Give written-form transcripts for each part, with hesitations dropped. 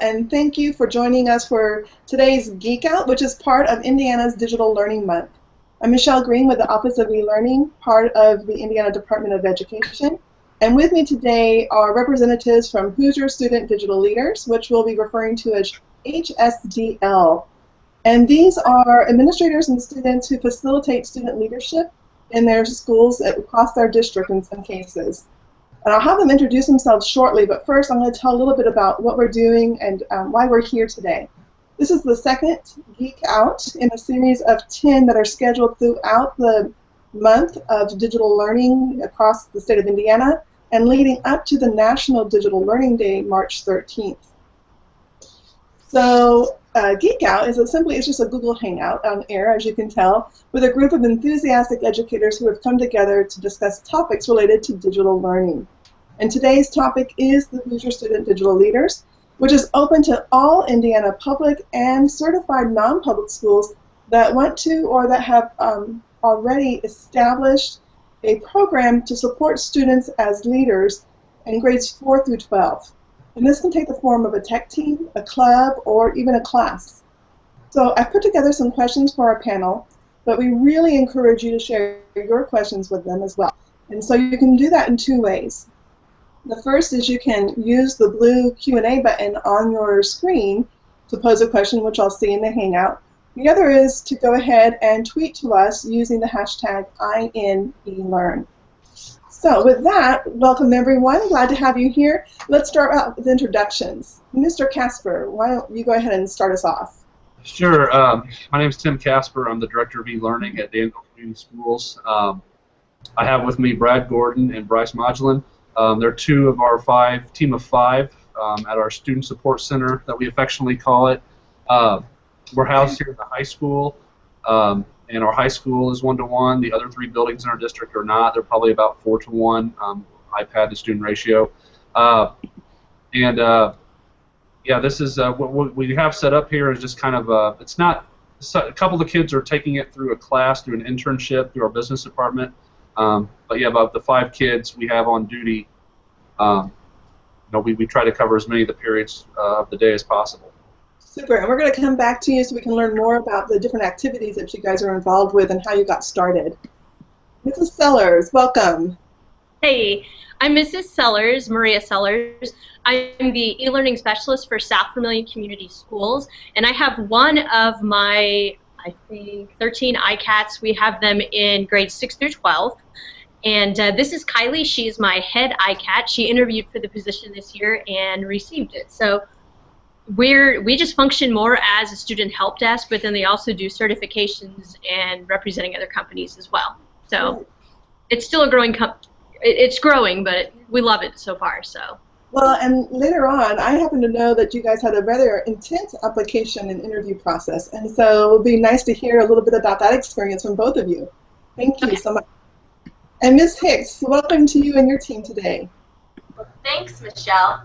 and thank you for joining us for today's Geekout, which is part of Indiana's Digital Learning Month. I'm Michelle Green with the Office of E-Learning, part of the Indiana Department of Education. And with me today are representatives from Hoosier Student Digital Leaders, which we'll be referring to as HSDL. And these are administrators and students who facilitate student leadership in their schools across their district in some cases. And I'll have them introduce themselves shortly, but first I'm going to tell a little bit about what we're doing and why we're here today. This is the second Geek Out in a series of 10 that are scheduled throughout the month of digital learning across the state of Indiana and leading up to the National Digital Learning Day, March 13th. So Geek Out is it's just a Google Hangout on air, as you can tell, with a group of enthusiastic educators who have come together to discuss topics related to digital learning. And today's topic is the Hoosier Student Digital Leaders, which is open to all Indiana public and certified non-public schools that want to or that have already established a program to support students as leaders in grades 4 through 12. And this can take the form of a tech team, a club, or even a class. So I've put together some questions for our panel, but we really encourage you to share your questions with them as well. And so you can do that in two ways. The first is you can use the blue Q&A button on your screen to pose a question, which I'll see in the Hangout. The other is to go ahead and tweet to us using the hashtag #INELearn. So with that, welcome everyone. Glad to have you here. Let's start out with introductions. Mr. Casper, why don't you go ahead and start us off? Sure. My name is Tim Casper. I'm the Director of E-Learning at Danville Community Schools. I have with me Brad Gordon and Bryce Modulin. They're two of our team of five at our Student Support Center that we affectionately call it. We're housed here at the high school. And our high school is 1-to-1. The other three buildings in our district are not. They're probably about 4-to-1, iPad to student ratio. Yeah, this is what we have set up here is just kind of it's not. A couple of the kids are taking it through a class, through an internship, through our business department. But yeah, about the 5 kids we have on duty, we try to cover as many of the periods of the day as possible. Super, and we're going to come back to you so we can learn more about the different activities that you guys are involved with and how you got started. Mrs. Sellers, welcome. Hey, I'm Mrs. Sellers, Maria Sellers. I'm the e-learning specialist for South Vermilion Community Schools, and I have one of my, I think, 13 ICATs. We have them in grades 6 through 12. And this is Kylie. She's my head ICAT. She interviewed for the position this year and received it. So we just function more as a student help desk, but then they also do certifications and representing other companies as well. So it's still a growing it's growing, but we love it so far. So. Well, and later on, I happen to know that you guys had a rather intense application and interview process, and so it would be nice to hear a little bit about that experience from both of you. Thank you so much. And Ms. Hicks, welcome to you and your team today. Well, thanks, Michelle.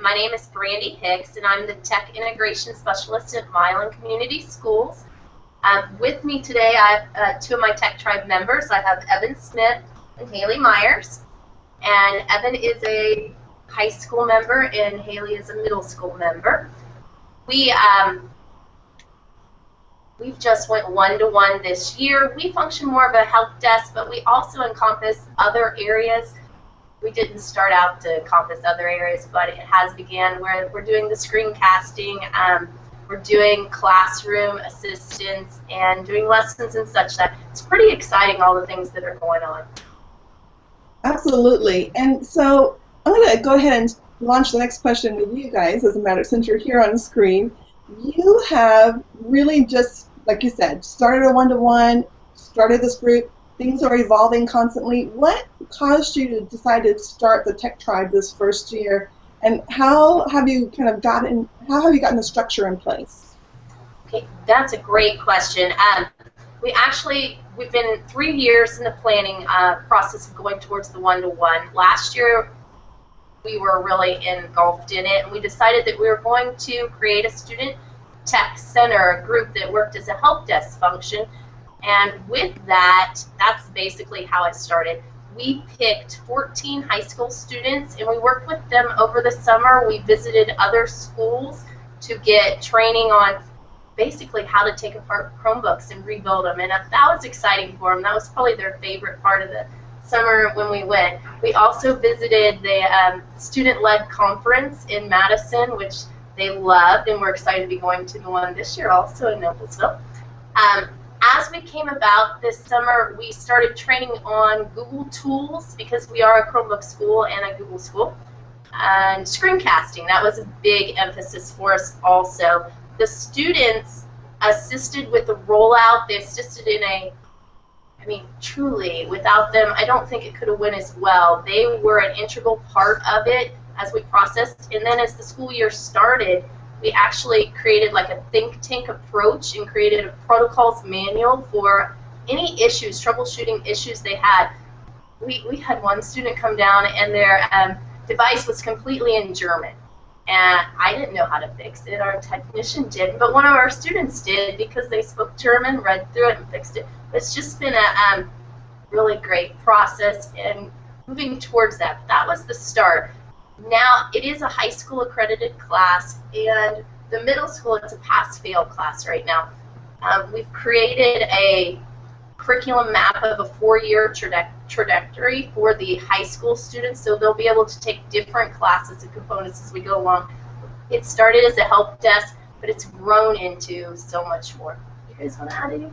My name is Brandy Hicks, and I'm the Tech Integration Specialist at Milan Community Schools. With me today, I have 2 of my Tech Tribe members. I have Evan Smith and Haley Myers. And Evan is a high school member, and Haley is a middle school member. We've just went 1-to-1 this year. We function more of a help desk, but we also encompass other areas. We didn't start out to encompass other areas, but it has began where we're doing the screencasting, we're doing classroom assistance, and doing lessons and such. That it's pretty exciting, all the things that are going on. Absolutely. And so I'm going to go ahead and launch the next question with you guys, as a matter, since you're here on the screen. You have really just, like you said, started a 1-to-1, started this group. Things are evolving constantly. What caused you to decide to start the Tech Tribe this first year, and how have you gotten the structure in place? Okay, that's a great question. We've been 3 years in the planning process of going towards the 1-to-1. Last year, we were really engulfed in it, and we decided that we were going to create a student tech center, a group that worked as a help desk function. And with that, that's basically how it started. we picked 14 high school students, and we worked with them over the summer. We visited other schools to get training on basically how to take apart Chromebooks and rebuild them, and that was exciting for them. That was probably their favorite part of the summer when we went. We also visited the student-led conference in Madison, which they loved, and we're excited to be going to the one this year also in Noblesville. As we came about this summer, we started training on Google tools because we are a Chromebook school and a Google school. And screencasting, that was a big emphasis for us also. The students assisted with the rollout. They assisted in I mean, truly, without them, I don't think it could have went as well. They were an integral part of it as we processed. And then as the school year started, we actually created like a think tank approach and created a protocols manual for any issues, troubleshooting issues they had. We had one student come down and their device was completely in German. And I didn't know how to fix it. Our technician did, but one of our students did because they spoke German, read through it, and fixed it. It's just been a really great process and moving towards that. That was the start. Now, it is a high school accredited class, and the middle school, it's a pass-fail class right now. We've created a curriculum map of a 4-year trajectory for the high school students, so they'll be able to take different classes and components as we go along. It started as a help desk, but it's grown into so much more. You guys want to add anything?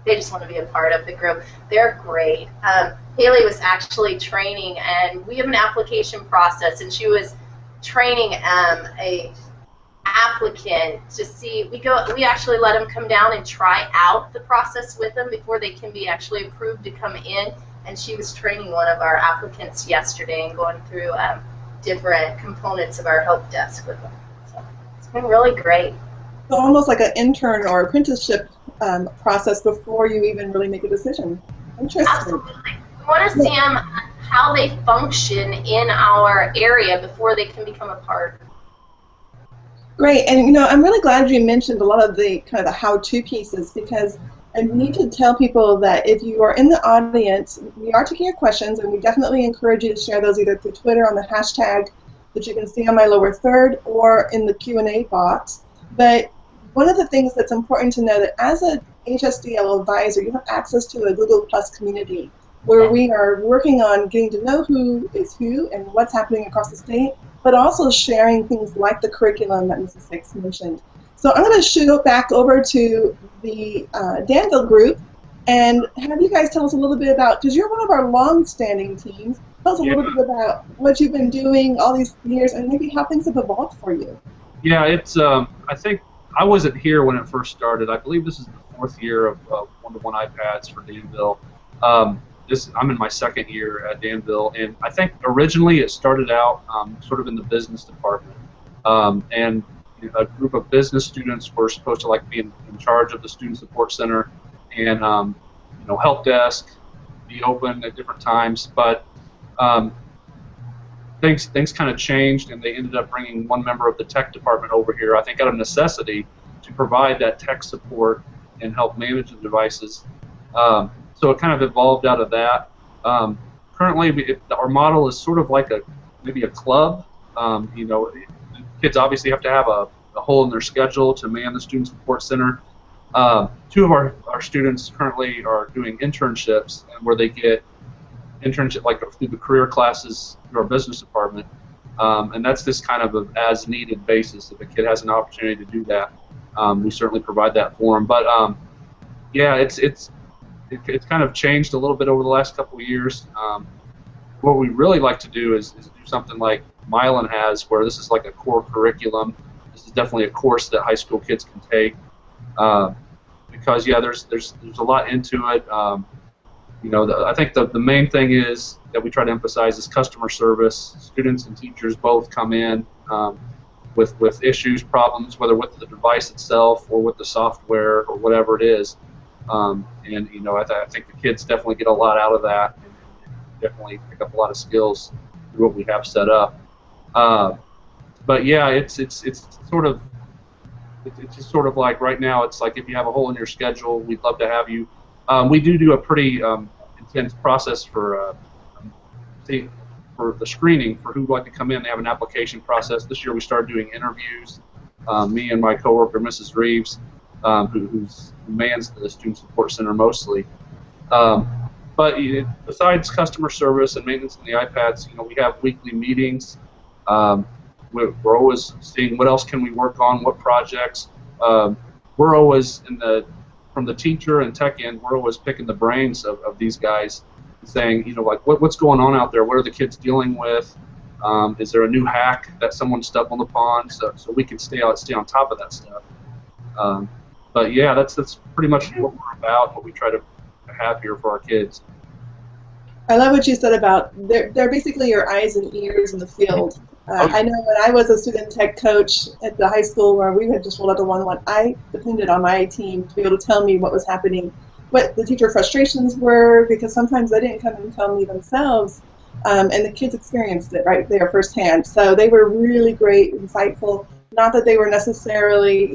They just want to be a part of the group. They're great. Haley was actually training, and we have an application process, and she was training a applicant to see. We actually let them come down and try out the process with them before they can be actually approved to come in. And she was training one of our applicants yesterday and going through different components of our help desk with them. So it's been really great. So almost like an intern or apprenticeship process before you even really make a decision. Interesting. Absolutely. We want to see them how they function in our area before they can become a part. Great, and you know, I'm really glad you mentioned a lot of the kind of the how-to pieces, because I need to tell people that if you are in the audience, we are taking your questions, and we definitely encourage you to share those either through Twitter on the hashtag that you can see on my lower third or in the Q&A box. But one of the things that's important to know that as a HSDL advisor, you have access to a Google Plus community where we are working on getting to know who is who and what's happening across the state, but also sharing things like the curriculum that Mrs. Hicks mentioned. So I'm going to shoot back over to the Danville group and have you guys tell us a little bit about, because you're one of our long-standing teams, tell us a little bit about what you've been doing all these years and maybe how things have evolved for you. Yeah, it's, I think I wasn't here when it first started. I believe this is the 4th year of one-to-one iPads for Danville. I'm in my 2nd year at Danville, and I think originally it started out sort of in the business department, and a group of business students were supposed to like be in charge of the student support center and help desk, be open at different times, but things kind of changed, and they ended up bringing one member of the tech department over here, I think out of necessity, to provide that tech support and help manage the devices. So it kind of evolved out of that. Currently, our model is sort of like maybe a club. Kids obviously have to have a hole in their schedule to man the student support center. 2 of our students currently are doing internships, and where they get internship like through the career classes through our business department, and that's this kind of an as-needed basis. If a kid has an opportunity to do that, we certainly provide that for them. But yeah, it's kind of changed a little bit over the last couple of years. What we really like to do is do something like Milan has, where this is like a core curriculum. This is definitely a course that high school kids can take, because yeah, there's a lot into it. I think the main thing is that we try to emphasize is customer service. Students and teachers both come in with issues, problems, whether with the device itself or with the software or whatever it is. And I think the kids definitely get a lot out of that, and definitely pick up a lot of skills through what we have set up. But yeah, it's just sort of like right now. It's like if you have a hole in your schedule, we'd love to have you We do a pretty intense process for the screening for who would like to come in. They have an application process. This year we started doing interviews. Me and my coworker, Mrs. Reeves, who mans the Student Support Center mostly. But besides customer service and maintenance on the iPads, we have weekly meetings. We're always seeing what else can we work on, what projects. We're always from the teacher and tech end, we're always picking the brains of these guys, saying, like what's going on out there? What are the kids dealing with? Is there a new hack that someone stumbled upon? So we can stay on top of that stuff. But yeah, that's pretty much what we're about, what we try to have here for our kids. I love what you said about they're basically your eyes and ears in the field. I know when I was a student tech coach at the high school where we had just rolled out the 1-1, I depended on my team to be able to tell me what was happening, what the teacher frustrations were, because sometimes they didn't come and tell me themselves, and the kids experienced it right there firsthand. So they were really great, insightful. Not that they were necessarily,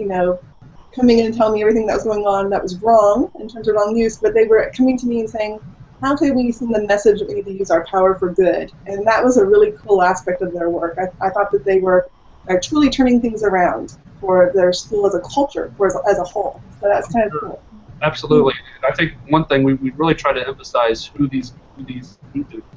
coming in and telling me everything that was going on that was wrong in terms of wrong use, but they were coming to me and saying, how can we send the message that we need to use our power for good? And that was a really cool aspect of their work. I thought that they were truly turning things around for their school as a culture, as a whole. So that's kind of cool. Absolutely. I think one thing we really try to emphasize who the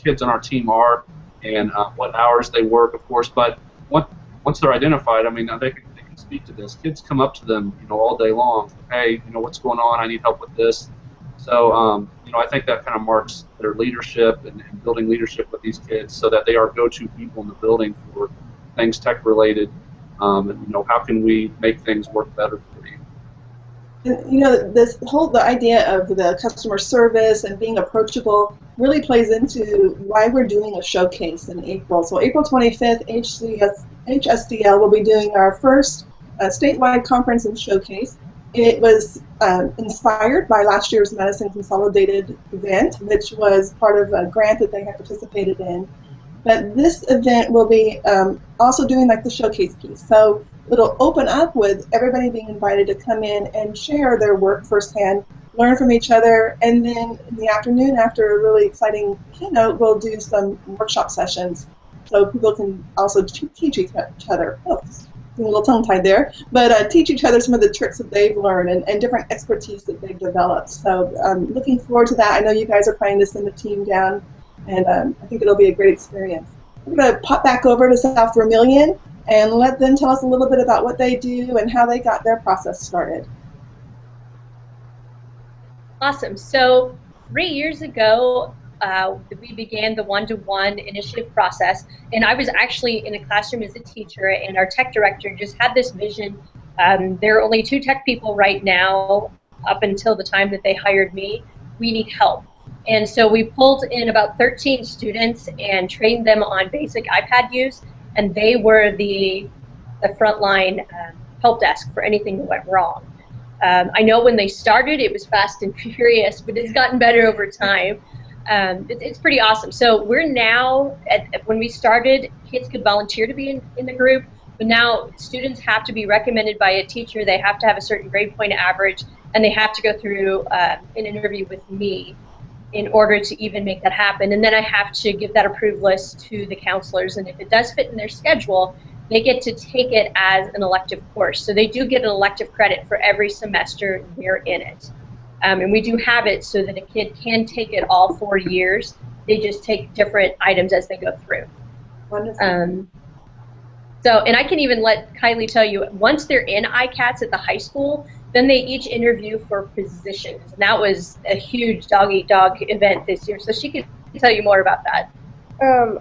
kids on our team are and what hours they work, of course. But once they're identified, they can speak to this. Kids come up to them, all day long. Hey, what's going on? I need help with this. So, I think that kind of marks their leadership and building leadership with these kids, so that they are go-to people in the building for things tech-related. And how can we make things work better for you? The idea of the customer service and being approachable really plays into why we're doing a showcase in April. So April 25th, HSDL will be doing our first statewide conference and showcase. It was inspired by last year's Madison Consolidated event, which was part of a grant that they had participated in. But this event will be also doing like the showcase piece. So it'll open up with everybody being invited to come in and share their work firsthand, learn from each other, and then in the afternoon, after a really exciting keynote, we'll do some workshop sessions so people can also teach each other. A little tongue-tied there, but teach each other some of the tricks that they've learned and different expertise that they've developed. So I'm looking forward to that. I know you guys are planning to send a team down, and I think it'll be a great experience. I'm going to pop back over to South Vermilion and let them tell us a little bit about what they do and how they got their process started. Awesome. So 3 years ago, we began the one-to-one initiative process, and I was actually in a classroom as a teacher, and our tech director just had this vision. There are only 2 tech people right now up until the time that they hired me. We need help. And so we pulled in about 13 students and trained them on basic iPad use, and they were the frontline help desk for anything that went wrong. I know when they started it was fast and furious, but it's gotten better over time. It's pretty awesome. So we're now, when we started, kids could volunteer to be in the group, but now students have to be recommended by a teacher, they have to have a certain grade point average, and they have to go through an interview with me in order to even make that happen. And then I have to give that approved list to the counselors, and if it does fit in their schedule, they get to take it as an elective course. So they do get an elective credit for every semester they're in it. And we do have it so that a kid can take it all 4 years. They just take different items as they go through. Wonderful. And I can even let Kylie tell you, once they're in ICATS at the high school, then they each interview for positions. And that was a huge dog-eat-dog event this year. So she can tell you more about that.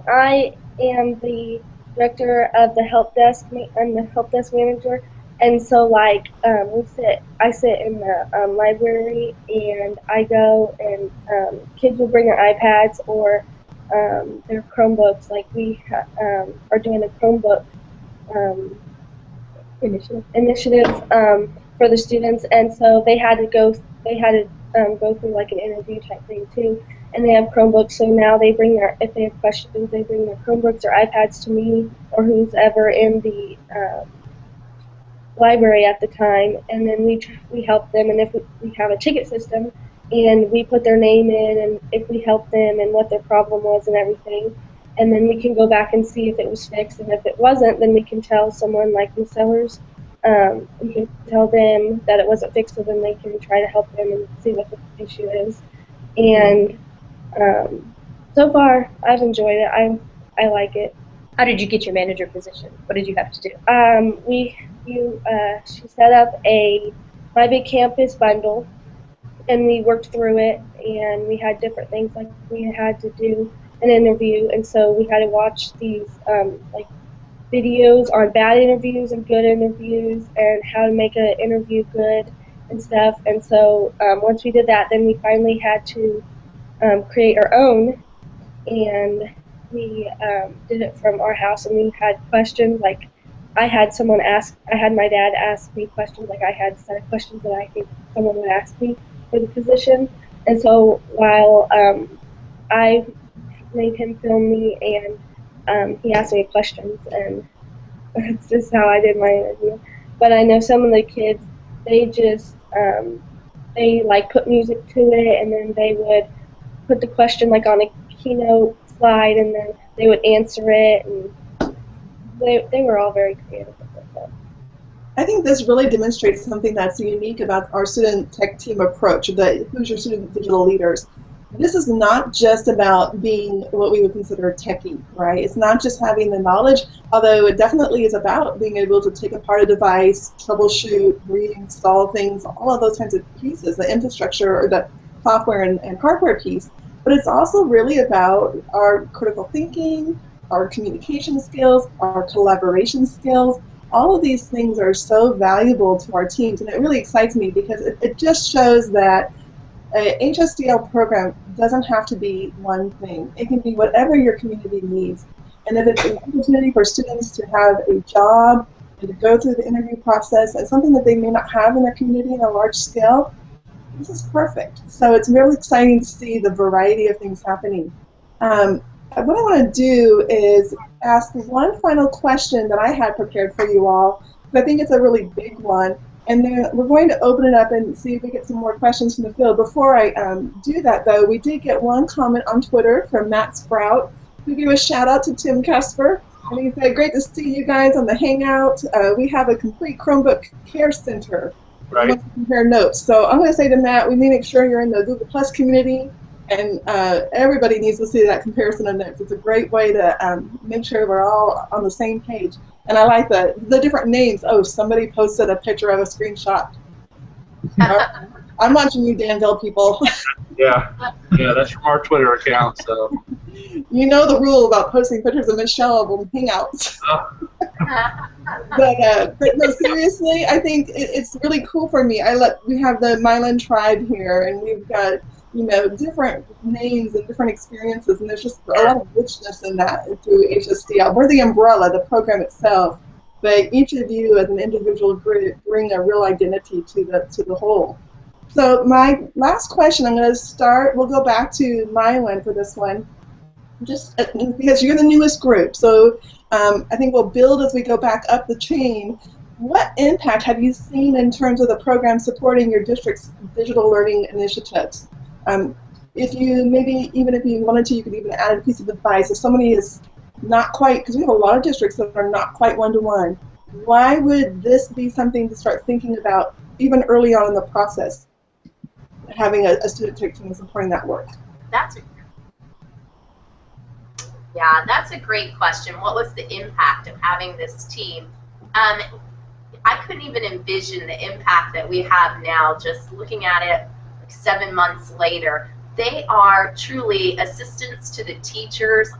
I am the director of the help desk. I'm the help desk manager. And so, I sit in the library, and I go, and kids will bring their iPads or their Chromebooks. Like we are doing a Chromebook initiative for the students, and so they had to go through like an interview type thing too. And they have Chromebooks, so now they bring if they have questions, they bring their Chromebooks or iPads to me or who's ever in the library at the time, and then we help them. And if we have a ticket system, and we put their name in and if we helped them and what their problem was and everything. And then we can go back and see if it was fixed, and if it wasn't, then we can tell someone like Ms. Sellers, we can tell them that it wasn't fixed, so then they can try to help them and see what the issue is. And so far, I've enjoyed it. I like it. How did you get your manager position? What did you have to do? She set up a My Big Campus bundle, and we worked through it, and we had different things, like we had to do an interview, and so we had to watch these like videos on bad interviews and good interviews and how to make an interview good and stuff. And so once we did that, then we finally had to create our own, and we did it from our house, and we had questions like I had my dad ask me questions, like I had a set of questions that I think someone would ask me for the position. And so while I made him film me, and he asked me questions, and that's just how I did my interview. But I know some of the kids, they just they like put music to it, and then they would put the question like on a keynote slide, and then they would answer it, and they were all very creative with it. I think this really demonstrates something that's unique about our student tech team approach, the Hoosier Student Digital Leaders. This is not just about being what we would consider techie, right? It's not just having the knowledge, although it definitely is about being able to take apart a device, troubleshoot, reinstall things, all of those kinds of pieces, the infrastructure or the software and hardware piece. But it's also really about our critical thinking, our communication skills, our collaboration skills. All of these things are so valuable to our teams, and it really excites me because it just shows that a HSDL program doesn't have to be one thing. It can be whatever your community needs. And if it's an opportunity for students to have a job and to go through the interview process and something that they may not have in their community on a large scale, this is perfect. So it's really exciting to see the variety of things happening. What I want to do is ask one final question that I had prepared for you all, because I think it's a really big one. And then we're going to open it up and see if we get some more questions from the field. Before I do that, though, we did get one comment on Twitter from Matt Sprout, who gave a shout out to Tim Casper. And he said, "Great to see you guys on the Hangout. We have a complete Chromebook care center. Right. To compare notes." So I'm going to say to Matt, we need to make sure you're in the Google Plus community, and everybody needs to see that comparison of notes. It's a great way to make sure we're all on the same page. And I like the different names. Oh, somebody posted a picture of a screenshot. I'm watching you, Danville people. Yeah, that's from our Twitter account. So you know the rule about posting pictures of Michelle on Hangouts. But no, seriously, I think it's really cool for me. We have the Milan tribe here, and we've got different names and different experiences, and there's just a lot of richness in that through HSDL. We're the umbrella, the program itself, but each of you as an individual group bring a real identity to the whole. So my last question, I'm going to start, we'll go back to Milan for this one, just because you're the newest group, so I think we'll build as we go back up the chain. What impact have you seen in terms of the program supporting your district's digital learning initiatives? If you even if you wanted to, you could even add a piece of advice. If somebody is not quite, because we have a lot of districts that are not quite one-to-one, why would this be something to start thinking about even early on in the process, having a student tech team supporting that work? That's a great question. What was the impact of having this team? I couldn't even envision the impact that we have now, just looking at it 7 months later. They are truly assistants to the teachers.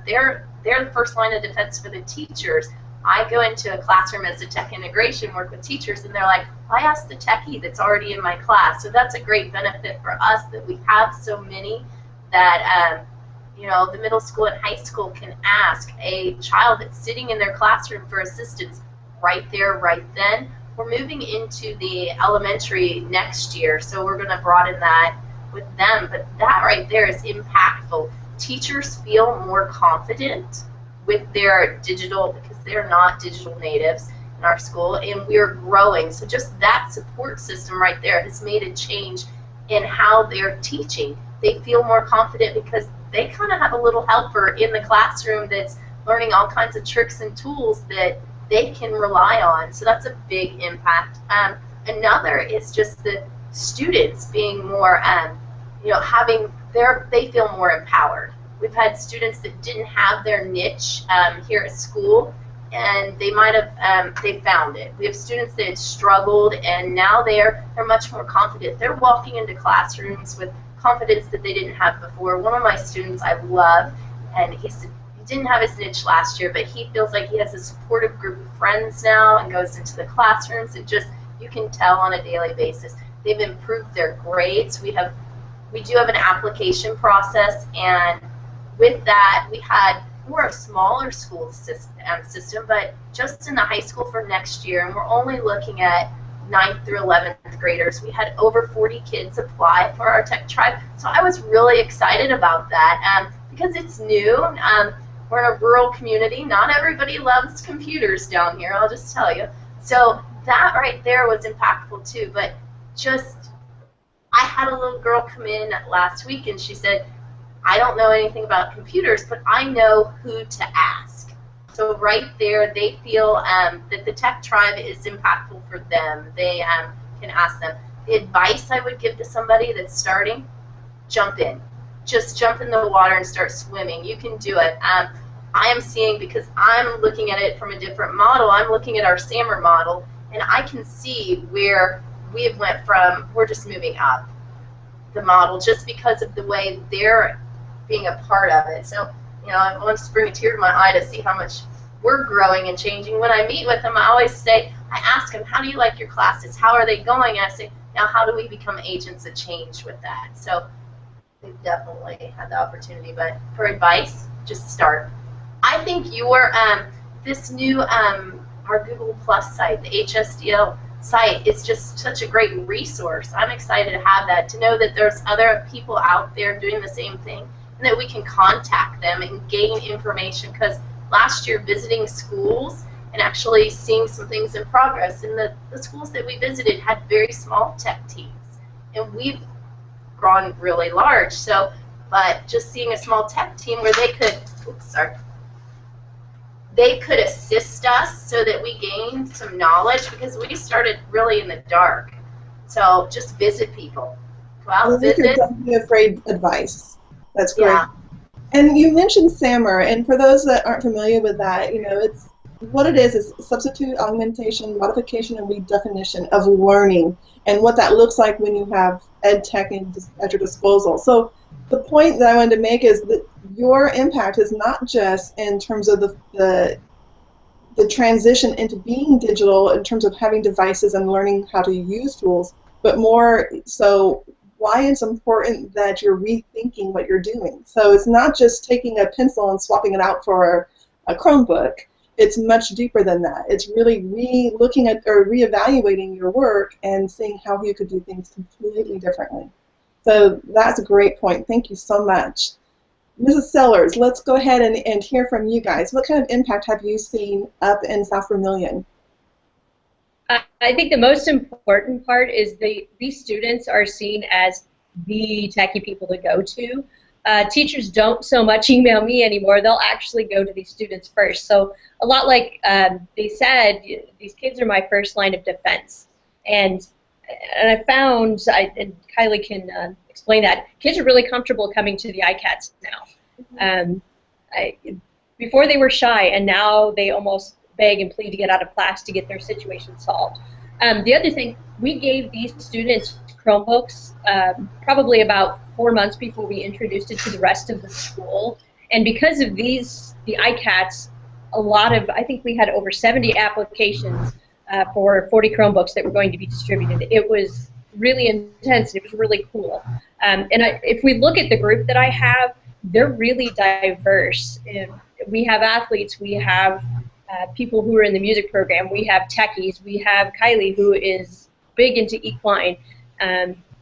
They're the first line of defense for the teachers. I go into a classroom as a tech integration, work with teachers, and they're like, I asked the techie that's already in my class. So that's a great benefit for us that we have so many that the middle school and high school can ask a child that's sitting in their classroom for assistance right there, right then. We're moving into the elementary next year, so we're going to broaden that with them. But that right there is impactful. Teachers feel more confident with their digital, because they're not digital natives in our school, and we're growing. So just that support system right there has made a change in how they're teaching. They feel more confident because they kind of have a little helper in the classroom that's learning all kinds of tricks and tools that they can rely on. So that's a big impact. Another is just the students being more, they feel more empowered. We've had students that didn't have their niche here at school, and they might have they found it. We have students that had struggled, and now they're much more confident. They're walking into classrooms with confidence that they didn't have before. One of my students I love, and he didn't have his niche last year, but he feels like he has a supportive group of friends now and goes into the classrooms. You can tell on a daily basis. They've improved their grades. We do have an application process, and with that, we're a smaller school system, but just in the high school for next year, and we're only looking at 9th through 11th graders. We had over 40 kids apply for our Tech Tribe, so I was really excited about that because it's new. We're in a rural community. Not everybody loves computers down here, I'll just tell you. So that right there was impactful too, but I had a little girl come in last week, and she said, I don't know anything about computers, but I know who to ask. So right there, they feel that the Tech Tribe is impactful for them. They can ask them. The advice I would give to somebody that's starting, jump in. Just jump in the water and start swimming. You can do it. I am seeing, because I'm looking at it from a different model, I'm looking at our SAMR model, and I can see where we have went from, we're just moving up the model just because of the way they're being a part of it. So, I want to bring a tear to my eye to see how much we're growing and changing. When I meet with them, I ask them, how do you like your classes? How are they going? And I say, now how do we become agents of change with that? So we've definitely had the opportunity, but for advice, just start. I think this new, our Google Plus site, the HSDL site, is just such a great resource. I'm excited to have that, to know that there's other people out there doing the same thing, and that we can contact them and gain information, because last year visiting schools and actually seeing some things in progress, and the schools that we visited had very small tech teams, and we've grown really large. So, but just seeing a small tech team where they could assist us so that we gained some knowledge, because we started really in the dark. So just visit people. Go out, visit. Don't be afraid advice. That's great. Yeah. And you mentioned SAMR, and for those that aren't familiar with that, it's what it is substitute, augmentation, modification, and redefinition of learning, and what that looks like when you have ed tech at your disposal. So the point that I wanted to make is that your impact is not just in terms of the transition into being digital, in terms of having devices and learning how to use tools, but more so why it's important that you're rethinking what you're doing. So it's not just taking a pencil and swapping it out for a Chromebook. It's much deeper than that. It's really re-looking at or reevaluating your work and seeing how you could do things completely differently. So that's a great point. Thank you so much. Mrs. Sellers, let's go ahead and hear from you guys. What kind of impact have you seen up in South Vermilion? I think the most important part is these students are seen as the techie people to go to. Teachers don't so much email me anymore. They'll actually go to these students first. So a lot like they said, these kids are my first line of defense. And I found, and Kylie can explain that, kids are really comfortable coming to the ICATs now. Before they were shy, and now they almost beg and plead to get out of class to get their situation solved. The other thing, we gave these students Chromebooks probably about 4 months before we introduced it to the rest of the school. And because of the ICATs, I think we had over 70 applications for 40 Chromebooks that were going to be distributed. It was really intense. It was really cool. If we look at the group that I have, they're really diverse. We have athletes. We have people who are in the music program. We have techies. We have Kylie, who is big into equine.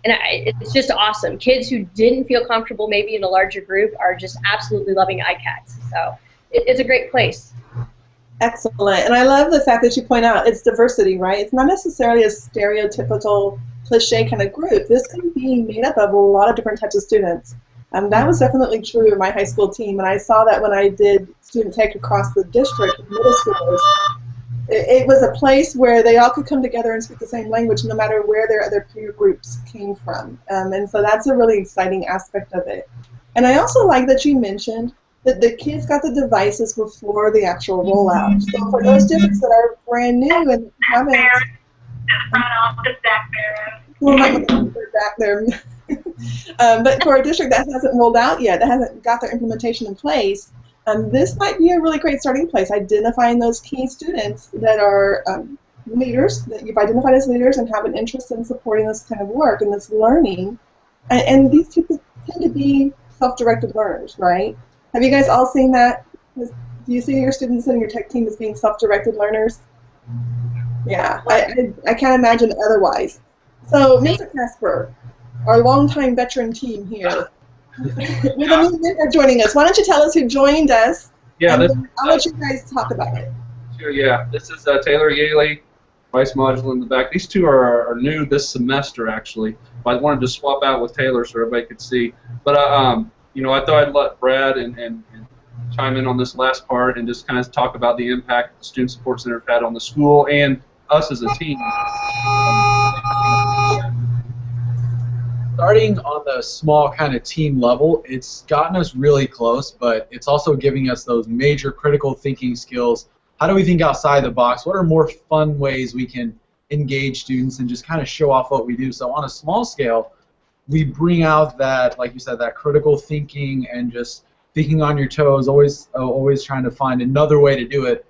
It's just awesome. Kids who didn't feel comfortable maybe in a larger group are just absolutely loving ICATs. So it's a great place. Excellent. And I love the fact that you point out it's diversity, right? It's not necessarily a stereotypical cliche kind of group. This can be made up of a lot of different types of students. That was definitely true in my high school team, and I saw that when I did student tech across the district with middle schoolers. It was a place where they all could come together and speak the same language no matter where their other peer groups came from. And so that's a really exciting aspect of it. And I also like that you mentioned that the kids got the devices before the actual rollout. So for those districts that are brand new and haven't... Well, they're back there. But for a district that hasn't rolled out yet, that hasn't got their implementation in place, this might be a really great starting place, identifying those key students that are leaders, that you've identified as leaders and have an interest in supporting this kind of work and this learning. And these people tend to be self-directed learners, right? Have you guys all seen that? Do you see your students in your tech team as being self-directed learners? Yeah, I can't imagine otherwise. So, Mr. Casper, our longtime veteran team here, with a new mentor joining us. Why don't you tell us who joined us? Yeah, I'll let you guys talk about it. Sure. Yeah, this is Taylor Yale, Vice Module in the back. These two are new this semester, actually. I wanted to swap out with Taylor so everybody could see. But you know, I thought I'd let Brad and chime in on this last part and just kind of talk about the impact the Student Support Center had on the school and us as a team. Starting on the small kind of team level, it's gotten us really close, but it's also giving us those major critical thinking skills. How do we think outside the box? What are more fun ways we can engage students and just kind of show off what we do? So on a small scale, we bring out that, like you said, that critical thinking and just thinking on your toes, always trying to find another way to do it.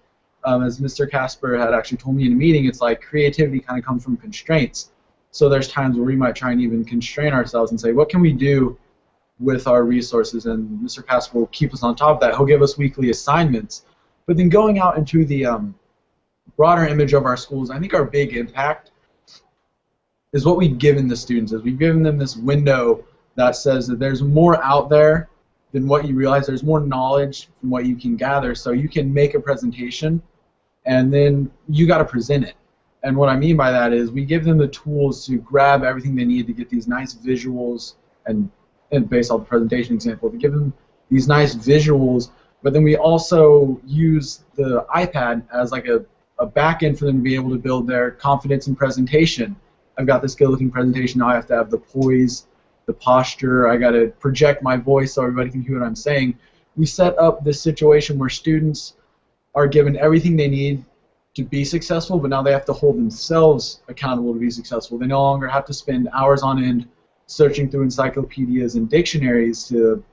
As Mr. Casper had actually told me in a meeting, it's like creativity kind of comes from constraints. So there's times where we might try and even constrain ourselves and say, what can we do with our resources? And Mr. Casper will keep us on top of that. He'll give us weekly assignments. But then going out into the broader image of our schools, I think our big impact is what we've given the students. Is we've given them this window that says that there's more out there than what you realize. There's more knowledge from what you can gather. So you can make a presentation, and then you got to present it. And what I mean by that is we give them the tools to grab everything they need to get these nice visuals, and based on the presentation example, we give them these nice visuals, but then we also use the iPad as like a back end for them to be able to build their confidence in presentation. I've got this good-looking presentation, now I have to have the poise, the posture, I got to project my voice so everybody can hear what I'm saying. We set up this situation where students are given everything they need to be successful, but now they have to hold themselves accountable to be successful. They no longer have to spend hours on end searching through encyclopedias and dictionaries to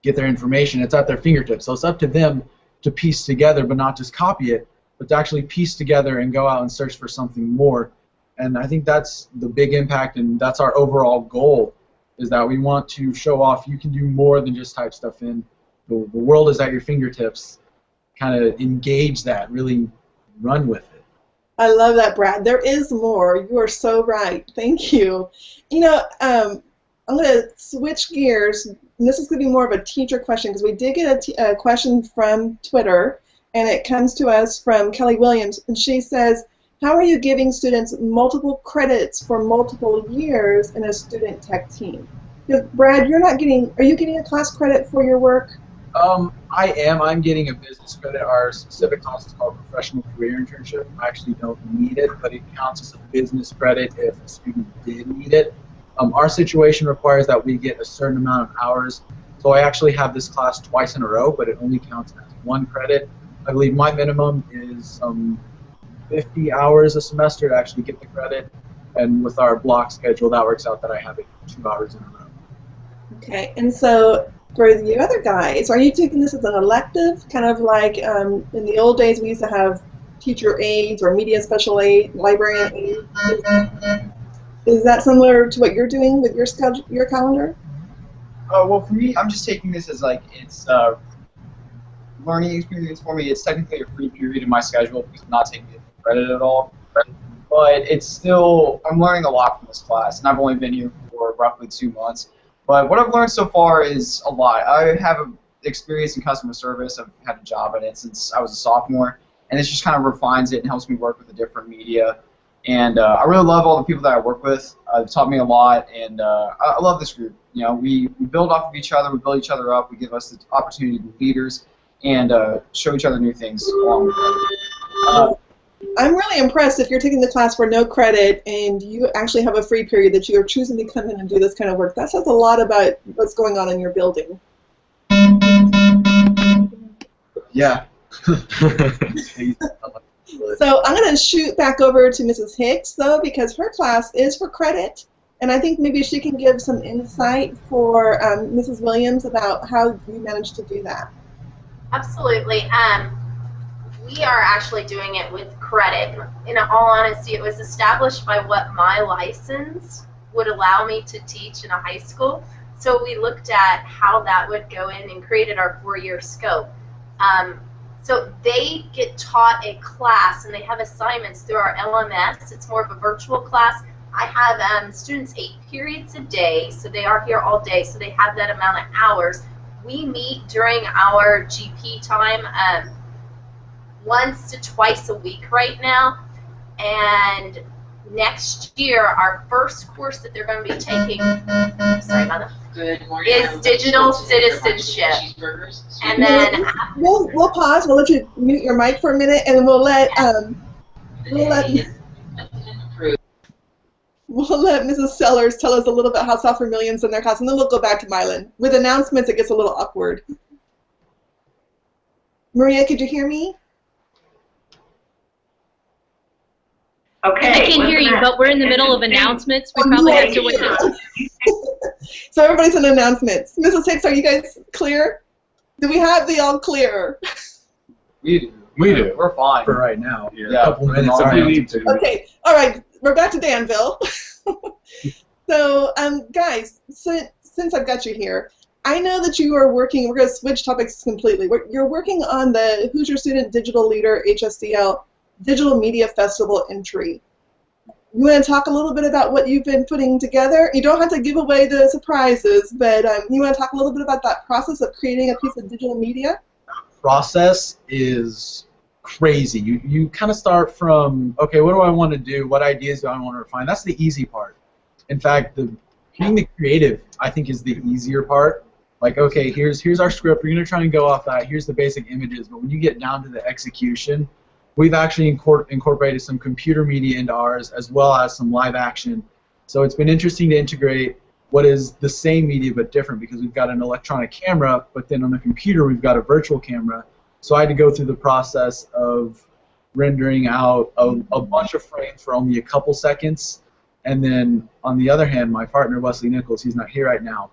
get their information. It's at their fingertips. So it's up to them to piece together, but not just copy it, but to actually piece together and go out and search for something more. And I think that's the big impact, and that's our overall goal, is that we want to show off you can do more than just type stuff in. The world is at your fingertips. Kind of engage that, really run with it. I love that, Brad. There is more. You are so right. Thank you. You know, I'm going to switch gears. And this is going to be more of a teacher question because we did get a question from Twitter, and it comes to us from Kelly Williams, and she says, how are you giving students multiple credits for multiple years in a student tech team? Because, Brad, you're not getting, are you getting a class credit for your work? I am. I'm getting a business credit. Our specific class is called Professional Career Internship. I actually don't need it, but it counts as a business credit if a student did need it. Our situation requires that we get a certain amount of hours. So I actually have this class twice in a row, but it only counts as 1 credit. I believe my minimum is 50 hours a semester to actually get the credit. And with our block schedule, that works out that I have it 2 hours in a row. Okay, and so for the other guys, are you taking this as an elective, kind of like in the old days we used to have teacher aides or media special aid, librarian aides? Is that similar to what you're doing with your schedule, your calendar? Well, for me, I'm just taking this as like it's learning experience for me. It's technically a free period in my schedule because I'm not taking it for credit at all. But it's still, I'm learning a lot from this class, and I've only been here for roughly 2 months. But what I've learned so far is a lot. I have experience in customer service. I've had a job in it since I was a sophomore, and this just kind of refines it and helps me work with the different media And I really love all the people that I work with. They've taught me a lot, and I love this group. You know, we build off of each other, we build each other up, we give us the opportunity to be leaders, and show each other new things along the way. I'm really impressed if you're taking the class for no credit and you actually have a free period that you are choosing to come in and do this kind of work. That says a lot about what's going on in your building. Yeah. So I'm going to shoot back over to Mrs. Hicks, though, because her class is for credit, and I think maybe she can give some insight for Mrs. Williams about how you managed to do that. Absolutely. We are actually doing it with credit. In all honesty, it was established by what my license would allow me to teach in a high school. So we looked at how that would go in and created our 4-year scope. So they get taught a class and they have assignments through our LMS. It's more of a virtual class. I have students 8 periods a day, so they are here all day, so they have that amount of hours. We meet during our GP time once to twice a week right now, and next year our first course that they're going to be taking, sorry about that, is digital citizenship. And then we'll pause. We'll let you mute your mic for a minute, and we'll let Mrs. Sellers tell us a little bit how Software Millions in their class, and then we'll go back to Mylan. With announcements, it gets a little awkward. Maria, could you hear me? Okay. I can hear you, but we're in the middle of announcements. We probably have to wait. So everybody's in announcements. Mrs. Hicks, are you guys clear? Do we have the all clear? We do. We're fine. For right now. Yeah. A couple minutes. If you need to. Okay. All right. We're back to Danville. So, guys, since I've got you here, I know that you are working. We're going to switch topics completely. You're working on the Hoosier Student Digital Leader HSDL Digital Media Festival entry. You want to talk a little bit about what you've been putting together? You don't have to give away the surprises, but you want to talk a little bit about that process of creating a piece of digital media? Process is crazy. You kind of start from, okay, what do I want to do? What ideas do I want to refine? That's the easy part. In fact, being the creative, I think, is the easier part. Like, okay, here's our script. We're going to try and go off that. Here's the basic images. But when you get down to the execution, we've actually incorporated some computer media into ours as well as some live action. So it's been interesting to integrate what is the same media but different, because we've got an electronic camera, but then on the computer we've got a virtual camera. So I had to go through the process of rendering out a bunch of frames for only a couple seconds. And then on the other hand, my partner, Wesley Nichols, he's not here right now,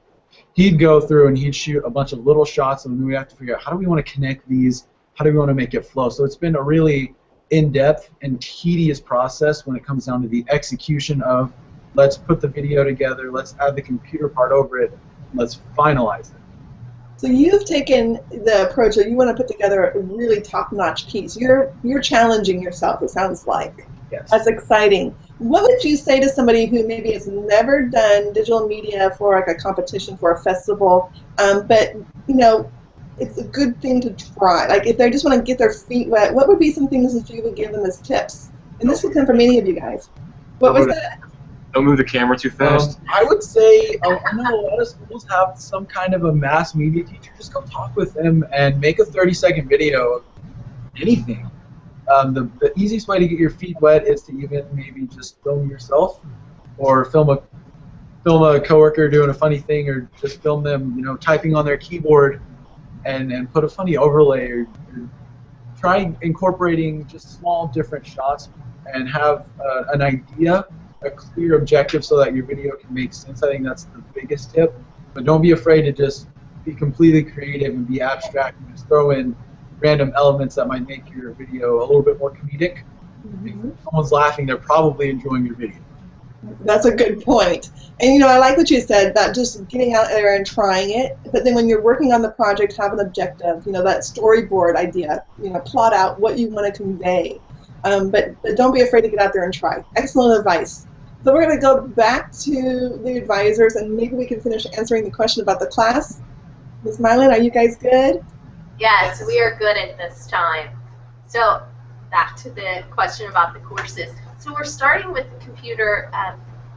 he'd go through and he'd shoot a bunch of little shots, and then we have to figure out how do we want to connect these, how do we want to make it flow. So it's been a really in-depth and tedious process when it comes down to the execution of let's put the video together, let's add the computer part over it, let's finalize it. So you've taken the approach that you want to put together a really top-notch piece. You're challenging yourself, it sounds like. Yes. That's exciting. What would you say to somebody who maybe has never done digital media for like a competition, for a festival, but you know, it's a good thing to try. Like if they just want to get their feet wet, what would be some things that you would give them as tips? And this would come from any of you guys. What was that? Don't move the camera too fast. I would say, I know a lot of schools have some kind of a mass media teacher. Just go talk with them and make a 30-second video of anything. The easiest way to get your feet wet is to even maybe just film yourself, or film a coworker doing a funny thing, or just film them, you know, typing on their keyboard, and put a funny overlay, or try incorporating just small different shots and have an idea, a clear objective, so that your video can make sense. I think that's the biggest tip. But don't be afraid to just be completely creative and be abstract and just throw in random elements that might make your video a little bit more comedic. Mm-hmm. If someone's laughing, they're probably enjoying your video. That's a good point. And you know, I like what you said about just getting out there and trying it. But then when you're working on the project, have an objective. You know, that storyboard idea. You know, plot out what you want to convey. But don't be afraid to get out there and try. Excellent advice. So we're going to go back to the advisors, and maybe we can finish answering the question about the class. Ms. Mylan, are you guys good? Yes, we are good at this time. So back to the question about the courses. So we're starting with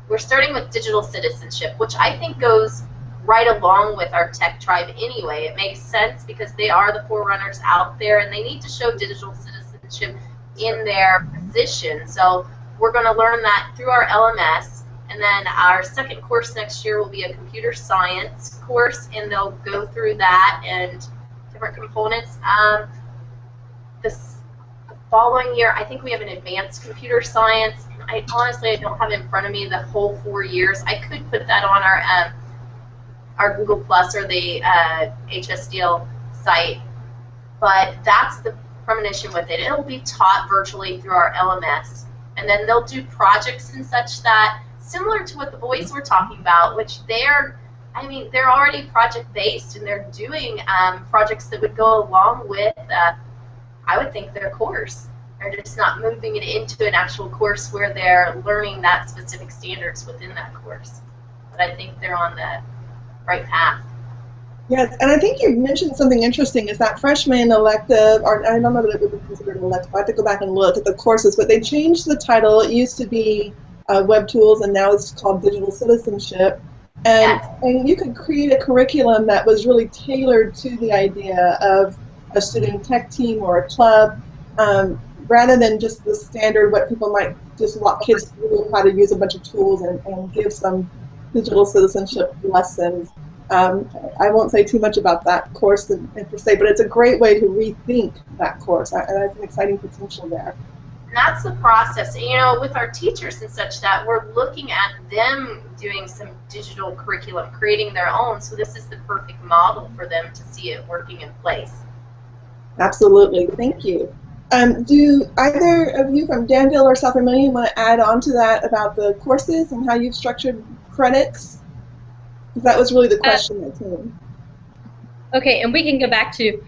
we're starting with digital citizenship, which I think goes right along with our tech tribe anyway. It makes sense because they are the forerunners out there and they need to show digital citizenship in their position. So we're going to learn that through our LMS, and then our second course next year will be a computer science course, and they'll go through that and different components. The following year, I think we have an advanced computer science. I honestly don't have in front of me the whole 4 years. I could put that on our Google Plus or the HSDL site, but that's the premonition with it. It'll be taught virtually through our LMS, and then they'll do projects and such that, similar to what the boys were talking about, which they're already project-based, and they're doing projects that would go along with, I would think, their course. They're just not moving it into an actual course where they're learning that specific standards within that course. But I think they're on the right path. Yes, and I think you mentioned something interesting, is that freshman elective, or I don't know that it would be considered an elective, I have to go back and look at the courses, but they changed the title. It used to be Web Tools, and now it's called Digital Citizenship. And, Yes. and you could create a curriculum that was really tailored to the idea of a student tech team or a club, rather than just the standard what people might just walk kids through how to use a bunch of tools and give some digital citizenship lessons. I won't say too much about that course per se, but it's a great way to rethink that course, and there's an exciting potential there. And that's the process, with our teachers and such, that we're looking at them doing some digital curriculum, creating their own, so this is the perfect model for them to see it working in place. Absolutely, thank you. Do either of you from Danville or South Vermillion want to add on to that about the courses and how you've structured credits? Because that was really the question that came. Okay, and we can go back to,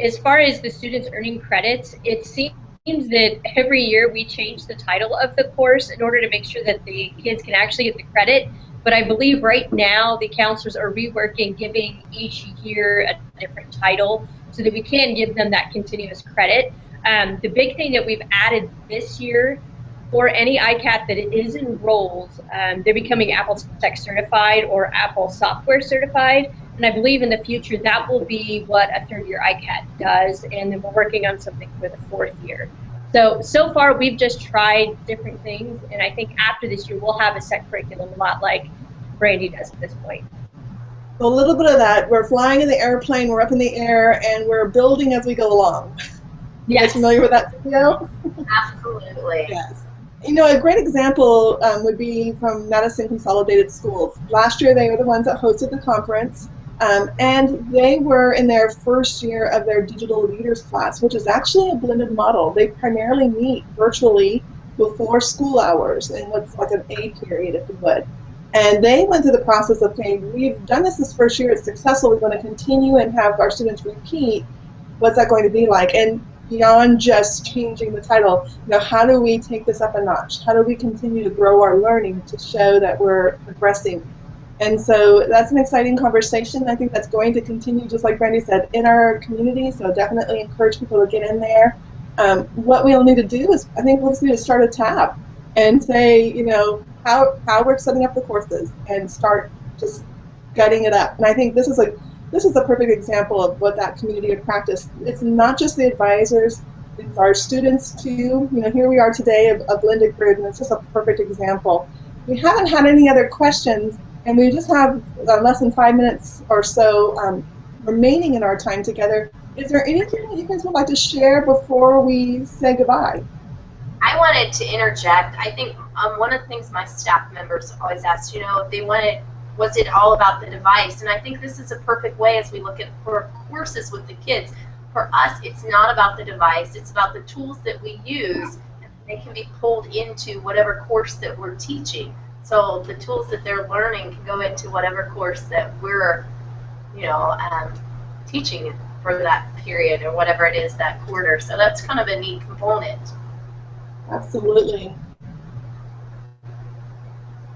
as far as the students earning credits, it seems that every year we change the title of the course in order to make sure that the kids can actually get the credit. But I believe right now the counselors are reworking, giving each year a different title so that we can give them that continuous credit. The big thing that we've added this year, for any ICAT that is enrolled, they're becoming Apple Tech Certified or Apple Software Certified, and I believe in the future that will be what a third-year ICAT does, and then we're working on something for the fourth year. So far we've just tried different things, and I think after this year we'll have a set curriculum, a lot like Brandy does at this point. So a little bit of that, we're flying in the airplane, we're up in the air, and we're building as we go along. You guys familiar with that video? Absolutely. Yes. A great example would be from Madison Consolidated Schools. Last year they were the ones that hosted the conference, and they were in their first year of their digital leaders class, which is actually a blended model. They primarily meet virtually before school hours in what's like an A period, if you would. And they went through the process of saying, we've done this first year, it's successful, we want to continue and have our students repeat. What's that going to be like? And beyond just changing the title, how do we take this up a notch? How do we continue to grow our learning to show that we're progressing? And so that's an exciting conversation. I think that's going to continue, just like Brandy said, in our community, so definitely encourage people to get in there. What we'll need to do is, I think we'll just need to start a tab and say, how we're setting up the courses and start just gutting it up. And I think this is a perfect example of what that community of practice. It's not just the advisors, it's our students too. Here we are today, a blended group, and it's just a perfect example. We haven't had any other questions, and we just have less than 5 minutes or so remaining in our time together. Is there anything that you guys would like to share before we say goodbye? I wanted to interject. I think one of the things my staff members always ask, if they wanted, was it all about the device? And I think this is a perfect way as we look at for courses with the kids. For us, it's not about the device. It's about the tools that we use, and they can be pulled into whatever course that we're teaching. So the tools that they're learning can go into whatever course that we're, teaching for that period or whatever it is that quarter. So that's kind of a neat component. Absolutely.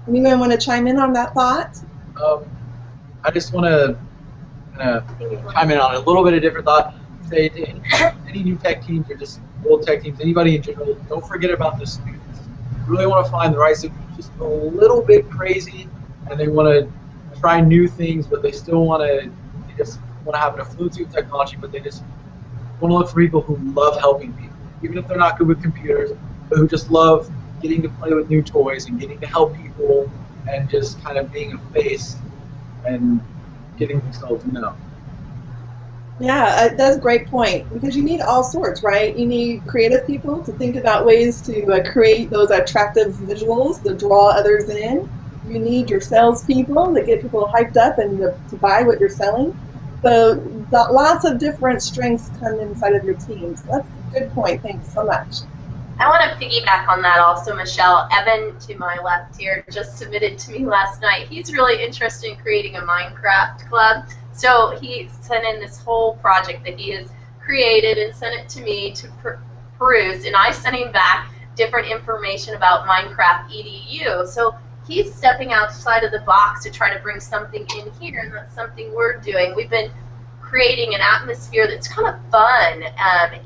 Anyone want to chime in on that thought? I just want to chime in on a little bit of different thought. Say to any new tech teams or just old tech teams, anybody in general, don't forget about the students. really want to find the right student who's just a little bit crazy, and they want to try new things, but they still want to, they just want to have an fluency with technology, but they just want to look for people who love helping people, even if they're not good with computers, but who just love getting to play with new toys and getting to help people and just kind of being a face and getting themselves known. Yeah, that's a great point, because you need all sorts, right? You need creative people to think about ways to create those attractive visuals to draw others in. You need your salespeople to get people hyped up and to buy what you're selling. So lots of different strengths come inside of your teams. That's a good point. Thanks so much. I want to piggyback on that also, Michelle. Evan, to my left here, just submitted to me last night. He's really interested in creating a Minecraft club. So he sent in this whole project that he has created and sent it to me to peruse. And I sent him back different information about Minecraft EDU. So he's stepping outside of the box to try to bring something in here, and that's something we're doing. We've been creating an atmosphere that's kind of fun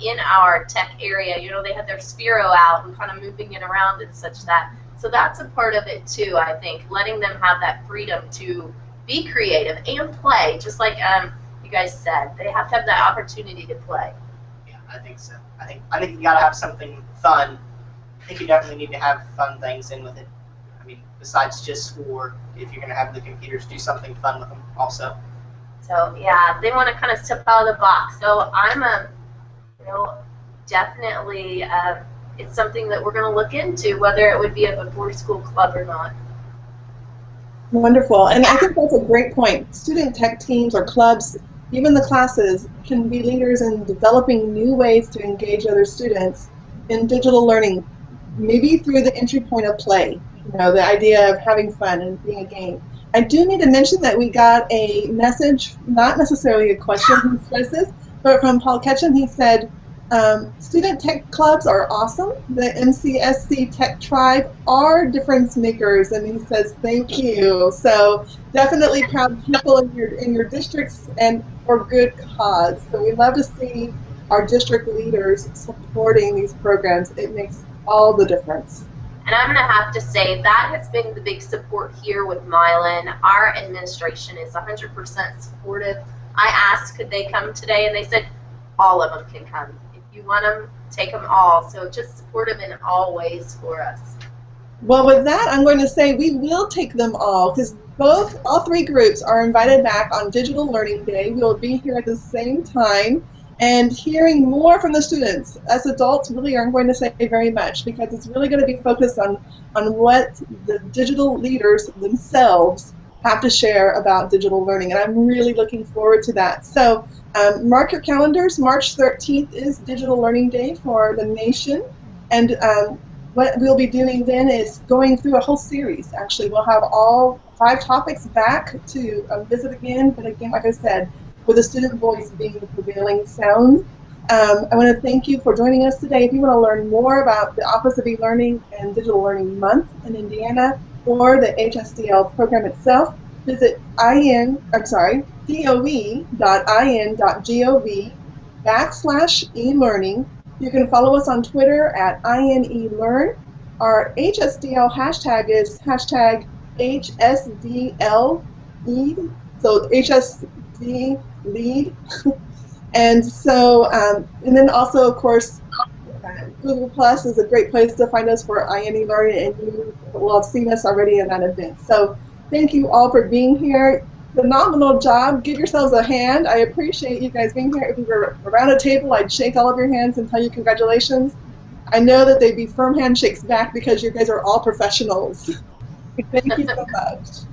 in our tech area. You know, they had their Sphero out and kind of moving it around and such that. So that's a part of it too, I think, letting them have that freedom to be creative and play, just like you guys said. They have to have that opportunity to play. Yeah, I think so. I think you gotta have something fun. I think you definitely need to have fun things in with it. I mean, besides just schoolwork, if you're gonna have the computers, do something fun with them also. So yeah, they want to kind of step out of the box. So I'm definitely it's something that we're going to look into, whether it would be a before-school club or not. Wonderful, and I think that's a great point. Student tech teams or clubs, even the classes, can be leaders in developing new ways to engage other students in digital learning, maybe through the entry point of play. You know, the idea of having fun and being a game. I do need to mention that we got a message, not necessarily a question who says this, but from Paul Ketchum. He said, student tech clubs are awesome. The MCSC Tech Tribe are difference makers, and he says thank you. So definitely proud people in your districts and for good cause. So we love to see our district leaders supporting these programs. It makes all the difference. And I'm going to have to say that has been the big support here with Milan. Our administration is 100% supportive. I asked could they come today, and they said all of them can come. If you want them, take them all. So just supportive in all ways for us. Well, with that, I'm going to say we will take them all, because all three groups are invited back on Digital Learning Day. We will be here at the same time and hearing more from the students. As adults, really aren't going to say very much, because it's really going to be focused on what the digital leaders themselves have to share about digital learning, and I'm really looking forward to that. So mark your calendars. March 13th is Digital Learning Day for the nation, and what we'll be doing then is going through a whole series. Actually, we'll have all 5 topics back to visit again, but again, like I said, with the student voice being the prevailing sound. I want to thank you for joining us today. If you want to learn more about the Office of E-Learning and Digital Learning Month in Indiana or the HSDL program itself, visit dove.in.gov/elearning. You can follow us on Twitter at INELearn. Our HSDL hashtag is hashtag HSDLEad, so HSD lead. And so, and then also, of course, Google Plus is a great place to find us for INE Learning, and you will have seen us already in that event. So thank you all for being here. Phenomenal job. Give yourselves a hand. I appreciate you guys being here. If we were around a table, I'd shake all of your hands and tell you congratulations. I know that they'd be firm handshakes back because you guys are all professionals. Thank you so much.